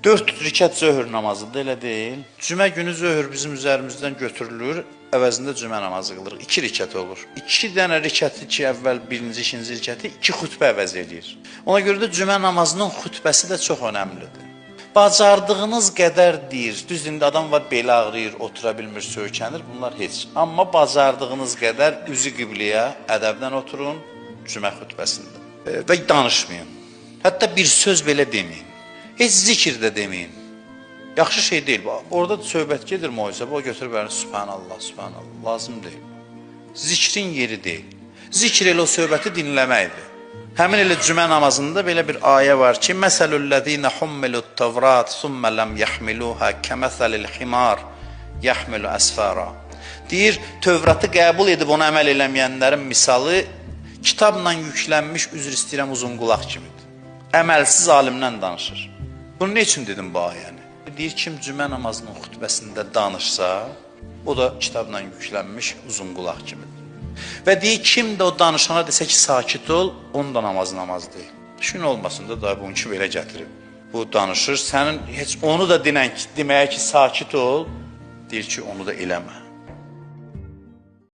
4 rükət zöhr namazıdır, elə deyil. Cümə günü zöhr bizim üzərimizdən götürülür, əvəzində cümə namazı qılırıq. 2 rükət olur. 2 dənə rükəti ki, əvvəl birinci, ikinci rükəti 2 xütbə əvəz edir. Ona görə də cümə namazının xütbəsi də çox önəmlidir. Bacardığınız qədər deyir. Düz indi adam var, beli ağrıyır, otura bilmir, söykənir, bunlar heç. Amma bacardığınız qədər üzü qibləyə ədəbdən oturun cümə xütbəsində və danışmayın. Hətta bir söz belə deməyin. Heç zikr də deməyin. Yaxşı şey deyil. Orada da söhbət gedir moizə. O götürüb verir, subhanallah, subhanallah. Lazım deyil. Zikrin yeri deyil. Zikr elə o söhbəti dinləməkdir. Həmin elə cümə namazında belə bir ayə var ki, məsəlüllezine hummilut tevrat summa lam yahmiluha kemasalil himar yahmilu asfara. Deyir, Tövratı qəbul edib ona əməl eləməyənlərin misalı kitabla yüklənmiş, üzr istəyirəm, uzun qulaq kimidir. Əməlsiz alimdən danışır. Bunu ne üçün dedim bu ayəni? Deyir, kim cümə namazının xütbəsində danışsa, o da kitabla yüklənmiş uzun qulaq kimidir. Və deyir, kim də o danışana desə ki, sakit ol, onun da namaz deyil. Düşün olmasın da, da bunun kimi belə gətirib. Bu danışır, sənin heç onu da deməyə ki, sakit ol, deyir ki, onu da eləmə.